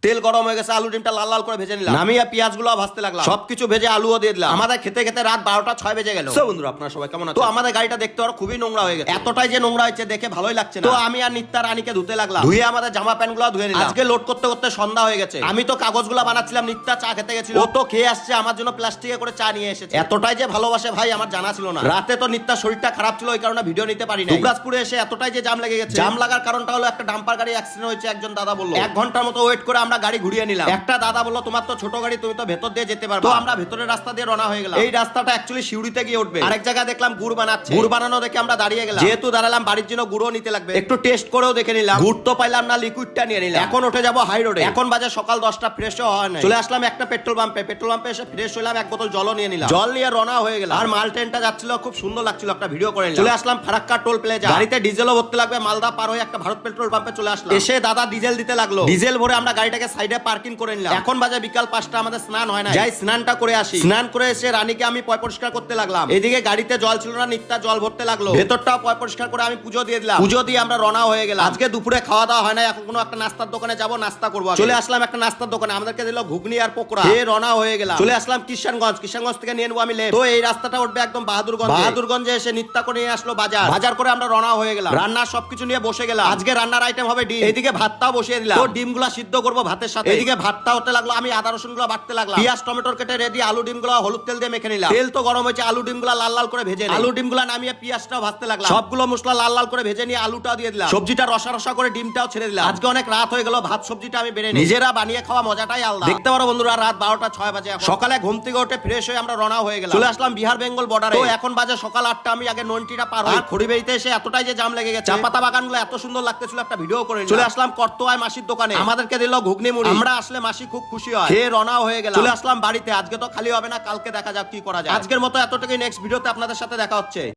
তেল গরম হয়ে গেছে, আলু ডিমটা লাল লাল করে ভেজে নিলাম, নামিয়ে পেঁয়াজগুলো ভাজতে লাগলাম, সবকিছু ভেজে আলুও দিয়ে দিলাম। আমাদের খেতে খেতে রাত 12টা 6 বেজে গেল। তো বন্ধুরা আপনারা সবাই কেমন আছেন? তো আমাদের গাড়িটা দেখতে আর খুবই নোংরা হয়ে গেছে, এতটাই যে নোংরা হয়েছে দেখে ভালোই লাগছে না। তো আমি আর নিত্যা রানীকে ধুতে লাগলাম, ধুয়ে আমাদের জামা প্যান্ট গুলো ধুয়ে নিলাম। আজকে লোড করতে করতে সন্ধ্যা হয়ে গেছে, আমি তো কাগজগুলো বানাচ্ছিলাম, নিত্যা চা খেতে গেছিল, ও তো খেয়ে আসছে, আমার জন্য প্লাস্টিকে করে চা নিয়ে এসেছে। এতটাই যে ভালোবাসে ভাই আমার জানা ছিল না। রাতে তো নিত্যার শরীরটা খারাপ ছিল, ওই কারণে ভিডিও নিতে পারি না। দুবরাজপুরে এসে এতটাই যে জাম লেগে গেছে, জাম লাগার কারণটা হলো একটা ডাম্পার গাড়ি অ্যাক্সিডেন্ট হয়েছে, একজন দাদা বললো। 1 ঘন্টার মতো ওয়েট করে আমরা গাড়ি ঘুরিয়ে নিলাম। একটা দাদা বললো তোমার তো ছোট গাড়ি, তুমি তো ভেতর দিয়ে যেতে পারবে। তো আমরা ভেতরের রাস্তা দিয়ে রওনা হয়ে গেলাম। এই রাস্তাটা অ্যাকচুয়ালি শিউড়িতে গিয়ে উঠবে। আরেক জায়গায় দেখলাম গুড় বানাচ্ছে, গুড় বানানো দেখে আমরা দাঁড়িয়ে গেলাম। যেহেতু দাঁড়ালাম বাড়ির জন্য গুড়ও নিতে লাগবে, একটু টেস্ট করেও দেখে নিলাম। গুড় তো পাইলাম না, লিকুইডটা নিয়ে নিলাম। এখন উঠে যাবো হাই রোডে। এখন বাজে সকাল 10টা, ফ্রেশও হয় না। চলে আসলাম একটা পেট্রোল পাম্পে, পেট্রোল পাম্পে এসে ফ্রেশ হলাম, 1 বোতল জলও নিয়ে নিলাম। জল নিয়ে রওনা হয়ে গেলাম। আর মাল ট্রেনটা যাচ্ছিল, খুব সুন্দর লাগছিল, একটা ভিডিও করে নিলাম। চলে আসলাম ফারাক্কা টোল প্লাজা, গাড়িতে ডিজেলও ভরতে লাগবে। মালদা পার হয়ে একটা ভারত পেট্রোল পাম্পে চলে আসলাম। এসে দাদা ডিজেল দিতে লাগলো, ডিজেল ভরে আমরা গাড়িটাকে সাইডে পার্কিং করে নিলাম। এখন বাজে বিকাল 5টা, আমাদের স্নান হয় না, যাই স্নানটা করে আসি। স্নান করে এসে রানীকে আমি পয় পরিষ্কার করতে লাগলাম। এদিকে গাড়িতে জল ছিল না, নিত্যা জল ভরতে লাগলো, ভেতরটাও পয় পরিষ্কার করে আমি পুজো দিয়ে দিলাম। পুজো দিয়ে আমরা রওনা হয়ে গেলাম। আজকে দুপুরে খাওয়া দাওয়া হয় না, এখন কোনো একটা নাস্তার দোকানে যাবো, নাস্তা করবো। চলে আসলাম একটা নাস্তার দোকানে, আমাদেরকে দিল ঘুগনি আর পকোড়া, খেয়ে রওনা হয়ে গেলাম। চলে আসলাম কিষানগঞ্জ, কিষানগঞ্জ থেকে নিয়ে নেবো আমি লেপ। তো এই রাস্তাটা উঠবে একদম বাহাদুরগঞ্জ, বাহাদুরগঞ্জে এসে নিত্যা করে নিয়ে আসলো বাজার, বাজার করে আমরা রওনা হয়ে গেলাম। রান্নার সবকিছু নিয়ে বসে গেলাম। আজকে রান্নার আইটেম হবে ডিম, এদিকে ভাতটাও বসিয়ে দিলাম। তো ডিমগুলা সিদ্ধ করবো ভাতের সাথে, এদিকে ভাতটা হতে লাগলো, আমি আদা রসুন গুলো বাটতে লাগলাম। পেঁয়াজ টমেটোর কেটে রেডি, আলু ডিমগুলো হলুদ তেল দিয়ে মেখে নিলাম। তেল তো গরম হয়েছে, আলু ডিমগুলো লাল লাল করে ভেজে আলু ডিমগুলো নামিয়ে পেঁয়াজটাও ভাজতে লাগলাম। সবগুলো মশলা লাল লাল করে ভেজে নিয়ে আলুটাও দিয়ে দিলাম, সবজিটা রসা রসা করে ডিমটাও ছেড়ে দিলাম। আজকে অনেক রাত হয়ে গেল, ভাত সবজিটা আমি বেড়ে নিজেরা বানিয়ে খাওয়া মজাটাই আলাদা। দেখতে পারো বন্ধুরা রাত 12টা 6 বাজে। সকালে ঘুম থেকে উঠে ফ্রেশ হয়ে আমরা রওনা হয়ে গেলাম। চলে আসলাম বিহার বেঙ্গল বর্ডারে। তো এখন বাজে সকাল 8টা, আমি আগে নন্টিটা পার হই। খড়িবাড়িতে এসে এতটাই যে জাম লেগে গেছে, চা পাতা বাগানগুলো এত সুন্দর লাগতেছিল, একটা ভিডিও করে চলে আসলাম করতোয়ায় মাসির দোকানে। আমাদেরকে দিল ঘুগনি মুড়ি, আমরা আসলে মাসি খুব খুশি হয়, খেয়ে রওনা হয়ে গেলাম। চলে আসলাম বাড়িতে। আজকে তো খালি হবে না, কালকে দেখা যাক কি করা যায়। আজকের মতো এতটুকুই, নেক্সট ভিডিওতে আপনাদের সাথে দেখা হচ্ছে।